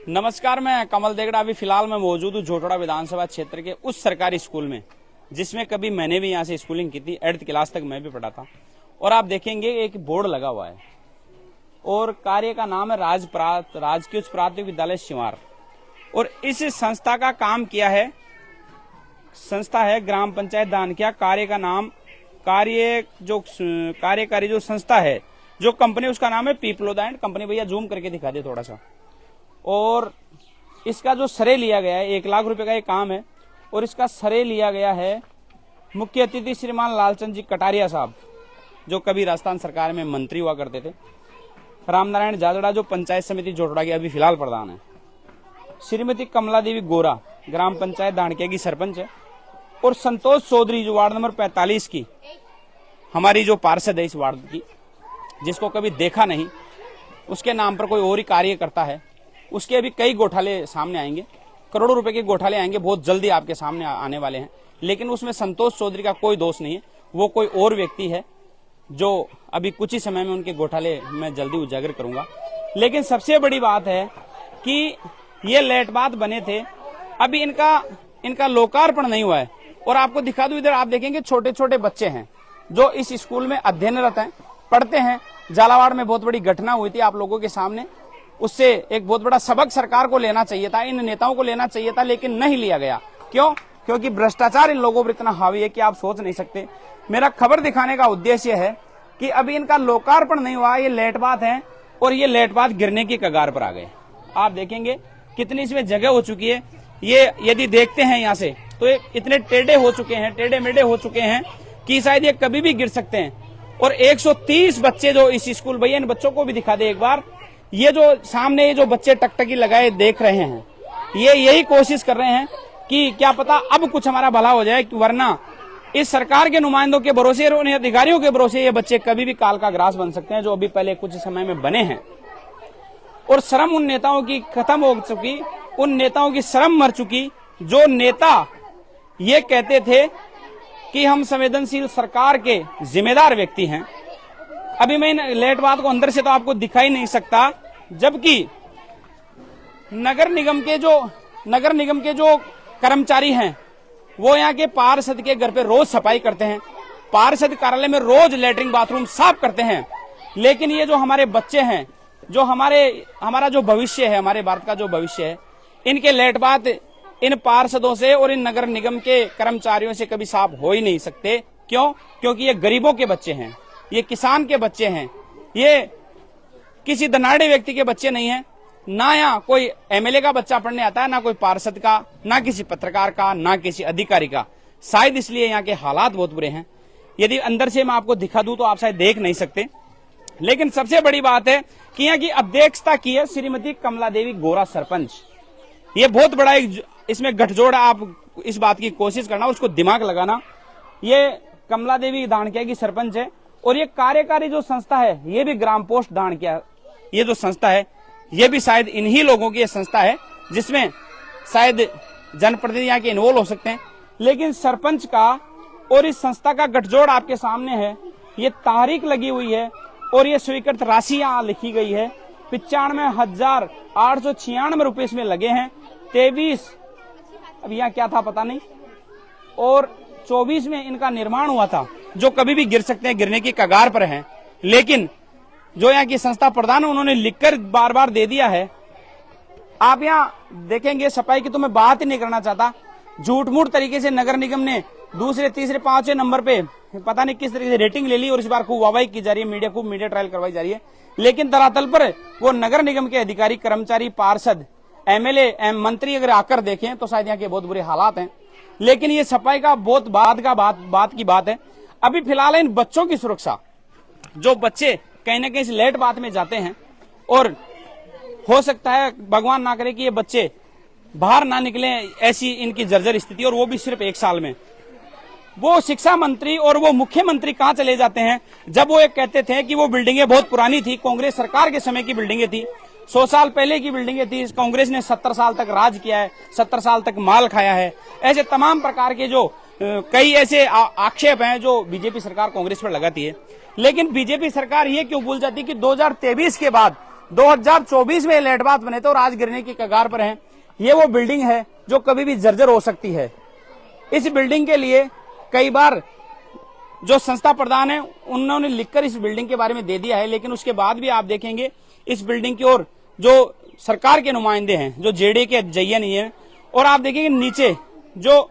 नमस्कार, मैं कमल देगड़ा। अभी फिलहाल मैं मौजूद हूँ झोटड़ा विधानसभा क्षेत्र के उस सरकारी स्कूल में जिसमें कभी मैंने भी यहाँ से स्कूलिंग की थी। 8th क्लास तक मैं भी पढ़ा था। और आप देखेंगे एक बोर्ड लगा हुआ है और कार्य का नाम है राजकीय उच्च प्राथमिक विद्यालय सिवार। और इस संस्था का काम किया है, संस्था है ग्राम पंचायत दानकिया। कार्य का नाम कार्यकारी जो संस्था है, जो कंपनी, उसका नाम है पीपलोदा एंड कंपनी। भैया जूम करके दिखा दे थोड़ा सा। और इसका जो श्रेय लिया गया है, 1 लाख रुपए का ये काम है और इसका श्रेय लिया गया है मुख्य अतिथि श्रीमान लालचंद जी कटारिया साहब, जो कभी राजस्थान सरकार में मंत्री हुआ करते थे। रामनारायण जाजड़ा, जो पंचायत समिति झोटड़ा की अभी फिलहाल प्रधान है। श्रीमती कमला देवी गोरा, ग्राम पंचायत दानकिया की सरपंच है। और संतोष चौधरी, जो वार्ड नंबर 45 की हमारी जो पार्षद है इस वार्ड की, जिसको कभी देखा नहीं, उसके नाम पर कोई और ही कार्य करता है। उसके अभी कई घोटाले सामने आएंगे, करोड़ों रुपए के घोटाले आएंगे, बहुत जल्दी आपके सामने आने वाले हैं। लेकिन उसमें संतोष चौधरी का कोई दोष नहीं है, वो कोई और व्यक्ति है जो अभी कुछ ही समय में उनके घोटाले मैं जल्दी उजागर करूंगा। लेकिन सबसे बड़ी बात है कि ये लेटबात बने थे, अभी इनका लोकार्पण नहीं हुआ है। और आपको दिखा दूं, इधर आप देखेंगे छोटे छोटे बच्चे हैं जो इस स्कूल में अध्ययनरत हैं, पढ़ते हैं। झालावाड़ में बहुत बड़ी घटना हुई थी आप लोगों के सामने, उससे एक बहुत बड़ा सबक सरकार को लेना चाहिए था, इन नेताओं को लेना चाहिए था, लेकिन नहीं लिया गया। क्यों? क्योंकि भ्रष्टाचार इन लोगों पर इतना हावी है कि आप सोच नहीं सकते। मेरा खबर दिखाने का उद्देश्य है कि अभी इनका लोकार्पण नहीं हुआ, ये लेटबात है और ये लेटबात गिरने की कगार पर आ गए। आप देखेंगे कितनी इसमें जगह हो चुकी है। ये यदि देखते हैं यहाँ से तो ये इतने टेढ़े हो चुके हैं, टेढ़े मेढ़े हो चुके हैं कि शायद ये कभी भी गिर सकते हैं। और 130 बच्चे जो इस स्कूल, भैया इन बच्चों को भी दिखा दे एक बार। ये जो सामने ये जो बच्चे टकटकी लगाए देख रहे हैं, ये यही कोशिश कर रहे हैं कि क्या पता अब कुछ हमारा भला हो जाए, वरना इस सरकार के नुमाइंदों के भरोसे और उन अधिकारियों के भरोसे ये बच्चे कभी भी काल का ग्रास बन सकते हैं, जो अभी पहले कुछ समय में बने हैं। और शर्म उन नेताओं की खत्म हो चुकी, उन नेताओं की शर्म मर चुकी जो नेता ये कहते थे कि हम संवेदनशील सरकार के जिम्मेदार व्यक्ति हैं। अभी मैं इन लेटबात को अंदर से तो आपको दिखाई नहीं सकता, जबकि नगर निगम के जो कर्मचारी हैं वो यहाँ के पार्षद के घर पे रोज सफाई करते हैं, पार्षद कार्यालय में रोज लैट्रिन बाथरूम साफ करते हैं। लेकिन ये जो हमारे बच्चे हैं, जो हमारा जो भविष्य है, हमारे भारत का जो भविष्य है, इनके लेटबात इन पार्षदों से और इन नगर निगम के कर्मचारियों से कभी साफ हो ही नहीं सकते। क्यों? क्योंकि ये गरीबों के बच्चे हैं, ये किसान के बच्चे हैं, ये किसी धनाढ़े व्यक्ति के बच्चे नहीं हैं। ना यहाँ कोई एमएलए का बच्चा पढ़ने आता है, ना कोई पार्षद का, ना किसी पत्रकार का, ना किसी अधिकारी का। शायद इसलिए यहाँ के हालात बहुत बुरे हैं। यदि अंदर से मैं आपको दिखा दूं तो आप शायद देख नहीं सकते। लेकिन सबसे बड़ी बात है कि यहाँ की अध्यक्षता की है श्रीमती कमला देवी गोरा, सरपंच। ये बहुत बड़ा इसमें गठजोड़, आप इस बात की कोशिश करना, उसको दिमाग लगाना। ये कमला देवी दानकिया की सरपंच है और ये कार्यकारी जो संस्था है, ये भी ग्राम पोस्ट दानकिया, ये जो संस्था है ये भी शायद इन्हीं लोगों की संस्था है, जिसमें शायद जनप्रतिनिधि यहाँ के इन्वॉल्व हो सकते हैं। लेकिन सरपंच का और इस संस्था का गठजोड़ आपके सामने है। ये तारीख लगी हुई है और ये स्वीकृत राशि यहाँ लिखी गई है। 95,896 रुपए इसमें लगे हैं। 23 अब यहाँ क्या था पता नहीं, और 24 में इनका निर्माण हुआ था, जो कभी भी गिर सकते हैं, गिरने की कगार पर हैं। लेकिन जो यहाँ की संस्था प्रधान है, उन्होंने लिखकर बार बार दे दिया है। आप यहाँ देखेंगे, सफाई की तो मैं बात ही नहीं करना चाहता। झूठ मूठ तरीके से नगर निगम ने दूसरे, तीसरे, 5वें नंबर पे पता नहीं किस तरीके से रेटिंग ले ली और इस बार खूब वाहवाही की जा रही है, खूब मीडिया ट्रायल करवाई जा रही है। लेकिन धरातल पर वो नगर निगम के अधिकारी, कर्मचारी, पार्षद, एमएलए, मंत्री अगर आकर देखें तो शायद यहाँ के बहुत बुरे हालात हैं। लेकिन ये सफाई का बहुत बात की बात है। अभी फिलहाल इन बच्चों की सुरक्षा, जो बच्चे कहीं ना कहीं इस लेट बात में जाते हैं, और हो सकता है भगवान ना करे कि ये बच्चे बाहर ना निकले, ऐसी इनकी जर्जर स्थिति, और वो भी सिर्फ 1 साल में। वो शिक्षा मंत्री और वो मुख्यमंत्री कहाँ चले जाते हैं, जब वो एक कहते थे कि वो बिल्डिंगें बहुत पुरानी थी, कांग्रेस सरकार के समय की बिल्डिंगें थी, 100 साल पहले की बिल्डिंगें थी, कांग्रेस ने 70 साल तक राज किया है, 70 साल तक माल खाया है। ऐसे तमाम प्रकार के जो कई ऐसे आक्षेप हैं जो बीजेपी सरकार कांग्रेस पर लगाती है। लेकिन बीजेपी सरकार ये क्यों भूल जाती कि 2023 के बाद 2024 में लेट बात बने थे और आज गिरने की कगार पर हैं। ये वो बिल्डिंग है जो कभी भी जर्जर हो सकती है। इस बिल्डिंग के लिए कई बार जो संस्था प्रधान है उन्होंने लिखकर इस बिल्डिंग के बारे में दे दिया है, लेकिन उसके बाद भी आप देखेंगे इस बिल्डिंग की ओर जो सरकार के नुमाइंदे हैं, जो जेडीए के जयन ही है, और आप देखेंगे नीचे जो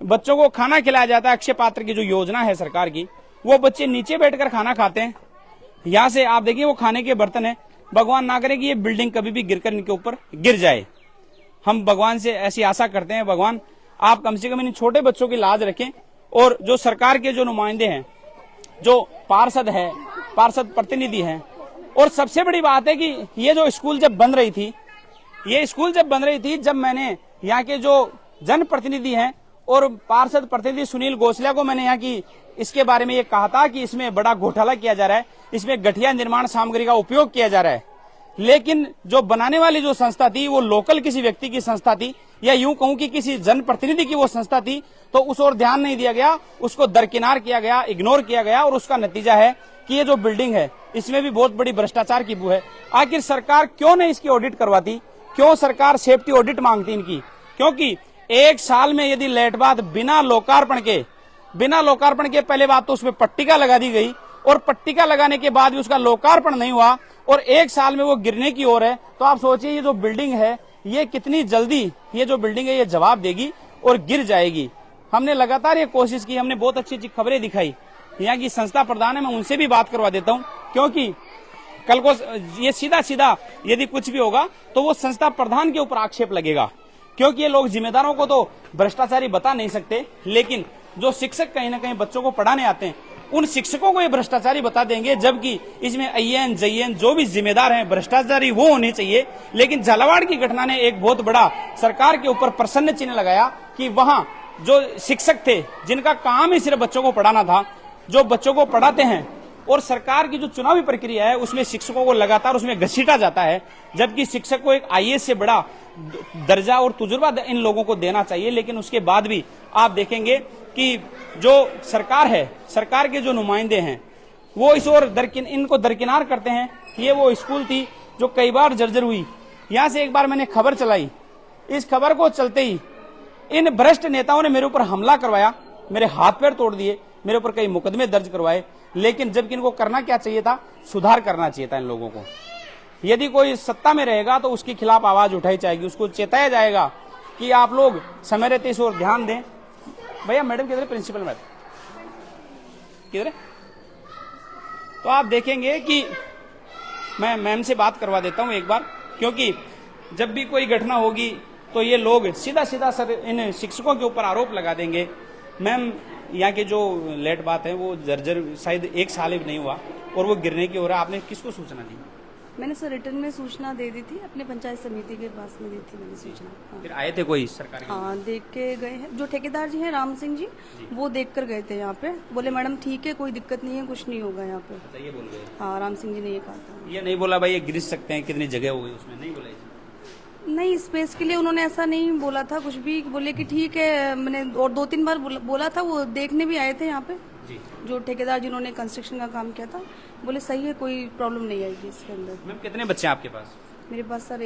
बच्चों को खाना खिलाया जाता है, अक्षय पात्र की जो योजना है सरकार की, वो बच्चे नीचे बैठकर खाना खाते हैं। यहाँ से आप देखिए वो खाने के बर्तन है। भगवान ना करे कि ये बिल्डिंग कभी भी गिरकर इनके ऊपर गिर जाए। हम भगवान से ऐसी आशा करते हैं, भगवान आप कम से कम इन छोटे बच्चों की लाज रखें। और जो सरकार के जो नुमाइंदे हैं, जो पार्षद है, पार्षद प्रतिनिधि हैं, और सबसे बड़ी बात है कि ये जो स्कूल जब बन रही थी, ये स्कूल जब बन रही थी, जब मैंने यहाँ के जो जनप्रतिनिधि हैं और पार्षद प्रतिनिधि सुनील गोसलिया को मैंने यहाँ की इसके बारे में ये कहा था कि इसमें बड़ा घोटाला किया जा रहा है, इसमें घटिया निर्माण सामग्री का उपयोग किया जा रहा है, लेकिन जो बनाने वाली जो संस्था थी वो लोकल किसी व्यक्ति की संस्था थी, या यूं कहूं कि किसी जनप्रतिनिधि की वो संस्था थी, तो उस ओर ध्यान नहीं दिया गया, उसको दरकिनार किया गया, इग्नोर किया गया, और उसका नतीजा है कि ये जो बिल्डिंग है इसमें भी बहुत बड़ी भ्रष्टाचार की बू है। आखिर सरकार क्यों नहीं इसकी ऑडिट करवाती, क्यों सरकार सेफ्टी ऑडिट मांगती इनकी? क्योंकि एक साल में यदि लेट बात बिना लोकार्पण के पहले बात तो उसमें पट्टिका लगा दी गई, और पट्टिका लगाने के बाद भी उसका लोकार्पण नहीं हुआ, और एक साल में वो गिरने की ओर है, तो आप सोचिए ये जो बिल्डिंग है ये कितनी जल्दी ये जो बिल्डिंग है ये जवाब देगी और गिर जाएगी। हमने लगातार ये कोशिश की, हमने बहुत अच्छी अच्छी खबरें दिखाई। यहाँ की संस्था प्रधान है, मैं उनसे भी बात करवा देता हूँ, क्योंकि कल को ये सीधा सीधा यदि कुछ भी होगा तो वो संस्था प्रधान के ऊपर आक्षेप लगेगा, क्योंकि ये लोग जिम्मेदारों को तो भ्रष्टाचारी बता नहीं सकते, लेकिन जो शिक्षक कहीं ना कहीं बच्चों को पढ़ाने आते हैं उन शिक्षकों को ये भ्रष्टाचारी बता देंगे, जबकि इसमें आईएएन जयन जो भी जिम्मेदार हैं भ्रष्टाचारी वो होने चाहिए। लेकिन झालावाड़ की घटना ने एक बहुत बड़ा सरकार के ऊपर प्रश्न चिन्ह लगाया कि वहां जो शिक्षक थे जिनका काम ही सिर्फ बच्चों को पढ़ाना था, जो बच्चों को पढ़ाते हैं, और सरकार की जो चुनावी प्रक्रिया है उसमें शिक्षकों को लगातार उसमें घसीटा जाता है, जबकि शिक्षक को एक आईएएस से बड़ा दर्जा और तजुर्बा इन लोगों को देना चाहिए। लेकिन उसके बाद भी आप देखेंगे कि जो सरकार है, सरकार के जो नुमाइंदे हैं वो इस ओर इनको दरकिनार करते हैं। ये वो स्कूल थी जो कई बार जर्जर हुई। यहां से एक बार मैंने खबर चलाई, इस खबर को चलते ही इन भ्रष्ट नेताओं ने मेरे ऊपर हमला करवाया, मेरे हाथ पैर तोड़ दिए, मेरे ऊपर कई मुकदमे दर्ज करवाए। लेकिन जबकि इनको करना क्या चाहिए था, सुधार करना चाहिए था इन लोगों को। यदि कोई सत्ता में रहेगा तो उसके खिलाफ आवाज उठाई जाएगी, उसको चेताया जाएगा कि आप लोग समय रहते इस ओर ध्यान दें। भैया मैडम किधर है, प्रिंसिपल मैडम किधर है? तो आप देखेंगे कि मैं मैम से बात करवा देता हूं एक बार, क्योंकि जब भी कोई घटना होगी तो ये लोग सीधा सीधा सर इन शिक्षकों के ऊपर आरोप लगा देंगे। मैम यहाँ के जो लेट बात है वो जर्जर शायद एक साल भी नहीं हुआ और वो गिरने की हो रहा है, आपने किसको सूचना दी? मैंने सर रिटर्न में सूचना दे दी थी, अपने पंचायत समिति के पास में दी थी मैंने सूचना। हाँ। फिर आए थे कोई सरकारी? हाँ, देख के गए हैं, जो ठेकेदार जी हैं राम सिंह जी, वो देख कर गए थे यहाँ पे, बोले मैडम ठीक है, कोई दिक्कत नहीं है, कुछ नहीं होगा यहाँ पे। अच्छा, ये बोल गए? हाँ, राम सिंह जी ने ये कहा था। ये नहीं बोला भाई ये गिर सकते हैं, कितनी जगह हो गई उसमें, नहीं बोला? नहीं, स्पेस के लिए उन्होंने ऐसा नहीं बोला था कुछ भी, बोले कि ठीक है। मैंने और 2-3 बार बोला था, वो देखने भी आए थे यहाँ पे जी। जो ठेकेदार जिन्होंने कंस्ट्रक्शन का काम किया था, बोले सही है, कोई प्रॉब्लम नहीं आएगी इसके अंदर। मैम कितने बच्चे हैं आपके पास? मेरे पास सर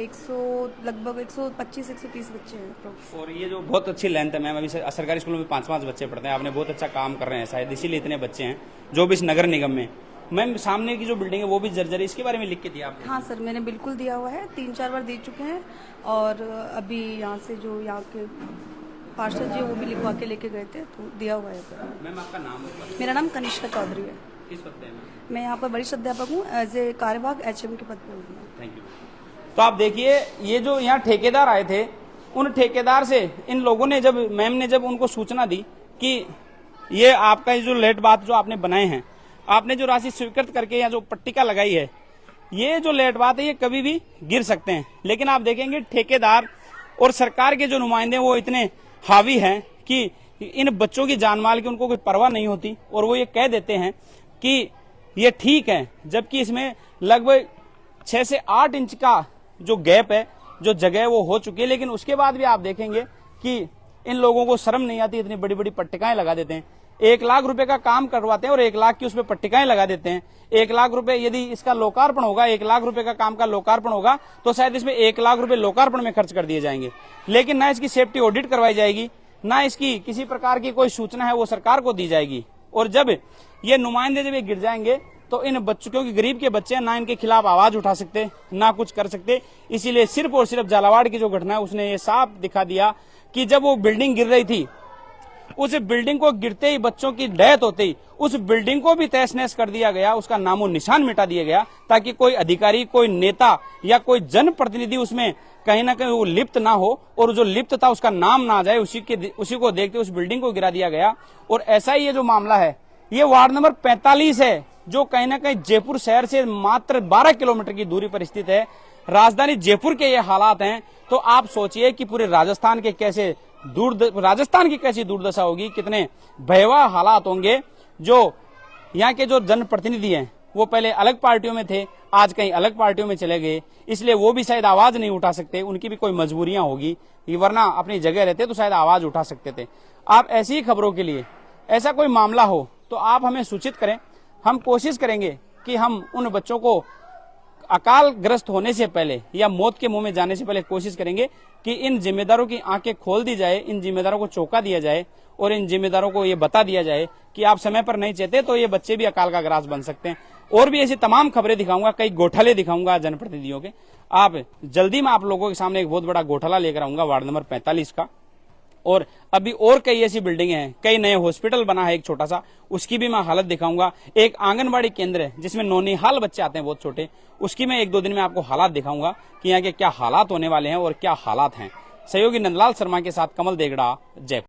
लगभग 125-130 बच्चे हैं। और ये जो बहुत अच्छी लेंथ है मैम, अभी सरकारी स्कूलों में 5-5 बच्चे पढ़ते हैं, आपने बहुत अच्छा काम कर रहे हैं, शायद इसीलिए इतने बच्चे हैं जो भी इस नगर निगम में। मैम सामने की जो बिल्डिंग है वो भी जर्जर है, इसके बारे में लिख के दिया आपने? हाँ सर, मैंने बिल्कुल दिया हुआ है, 3-4 बार दे चुके हैं, और अभी यहाँ से जो यहाँ के पार्षद जी वो भी लिखवा के लेके गए थे, तो दिया हुआ है। मैम आपका नाम? मेरा नाम कनिष्का चौधरी है। किस पद पे? मैं यहाँ पर वरिष्ठ अध्यापक हूँ, एज ए कार्यवाहक HM के पद पे हूँ। Thank you. तो आप देखिए ये जो यहाँ ठेकेदार आए थे, उन ठेकेदार से इन लोगों ने जब मैम ने जब उनको सूचना दी कि ये आपका जो लेट बात जो आपने बनाए हैं, आपने जो राशि स्वीकृत करके या जो पट्टिका लगाई है, ये जो लेट बात है ये कभी भी गिर सकते हैं। लेकिन आप देखेंगे ठेकेदार और सरकार के जो नुमाइंदे वो इतने हावी हैं कि इन बच्चों की जानमाल की उनको कोई परवाह नहीं होती, और वो ये कह देते हैं कि ये ठीक है, जबकि इसमें लगभग 6 से 8 इंच का जो गैप है, जो जगह वो हो चुकी है। लेकिन उसके बाद भी आप देखेंगे कि इन लोगों को शर्म नहीं आती, इतनी बड़ी बड़ी पट्टिकाएं लगा देते हैं। 1 लाख रुपए का काम करवाते हैं और 1 लाख की उसमें पट्टिकाएं लगा देते हैं। 1 लाख रुपए यदि इसका लोकार्पण होगा, 1 लाख रुपए का काम का लोकार्पण होगा तो शायद इसमें 1 लाख रुपए लोकार्पण में खर्च कर दिए जाएंगे, लेकिन ना इसकी सेफ्टी ऑडिट करवाई जाएगी, ना इसकी किसी प्रकार की कोई सूचना है वो सरकार को दी जाएगी। और जब ये नुमाइंदे जब ये गिर जाएंगे तो इन बच्चों, क्योंकि गरीब के बच्चे हैं, ना इनके खिलाफ आवाज उठा सकते, ना कुछ कर सकते। इसीलिए सिर्फ और सिर्फ झालावाड़ की जो घटना है उसने ये साफ दिखा दिया कि जब वो बिल्डिंग गिर रही थी, उस बिल्डिंग को गिरते ही बच्चों की डेथ होते ही उस बिल्डिंग को भी तहस नहस कर दिया गया, उसका नामो निशान मिटा दिया गया, ताकि कोई अधिकारी, कोई नेता या कोई जनप्रतिनिधि उसमें कहीं ना कहीं वो लिप्त ना हो, और जो लिप्त था उसका नाम ना आ जाए, उसी को देखते उस बिल्डिंग को गिरा दिया गया। और ऐसा ही ये जो मामला है ये वार्ड नंबर 45 है, जो कहीं ना कहीं जयपुर शहर से मात्र 12 किलोमीटर की दूरी पर स्थित है। राजधानी जयपुर के ये हालात हैं, तो आप सोचिए कि पूरे राजस्थान की कैसी दुर्दशा होगी, कितने भयावह हालात होंगे। जो यहाँ के जो जनप्रतिनिधि हैं वो पहले अलग पार्टियों में थे, आज कहीं अलग पार्टियों में चले गए, इसलिए वो भी शायद आवाज नहीं उठा सकते, उनकी भी कोई मजबूरियां होगी, वरना अपनी जगह रहते तो शायद आवाज उठा सकते थे। आप ऐसी ही खबरों के लिए, ऐसा कोई मामला हो तो आप हमें सूचित करें, हम कोशिश करेंगे कि हम उन बच्चों को अकाल ग्रस्त होने से पहले या मौत के मुंह में जाने से पहले कोशिश करेंगे कि इन जिम्मेदारों की आंखें खोल दी जाए, इन जिम्मेदारों को चौंका दिया जाए और इन जिम्मेदारों को ये बता दिया जाए कि आप समय पर नहीं चेते तो ये बच्चे भी अकाल का ग्रास बन सकते हैं। और भी ऐसी तमाम खबरें दिखाऊंगा, कई घोटाले दिखाऊंगा जनप्रतिनिधियों के। आप जल्दी मैं आप लोगों के सामने एक बहुत बड़ा घोटाला लेकर आऊंगा वार्ड नंबर 45 का। और अभी और कई ऐसी बिल्डिंगें हैं, कई नए हॉस्पिटल बना है एक छोटा सा, उसकी भी मैं हालत दिखाऊंगा। एक आंगनबाड़ी केंद्र है जिसमें नौनिहाल बच्चे आते हैं बहुत छोटे, उसकी मैं 1-2 दिन में आपको हालात दिखाऊंगा कि यहाँ के क्या हालात होने वाले हैं और क्या हालात हैं। सहयोगी नंदलाल शर्मा के साथ कमल देगड़ा, जयपुर।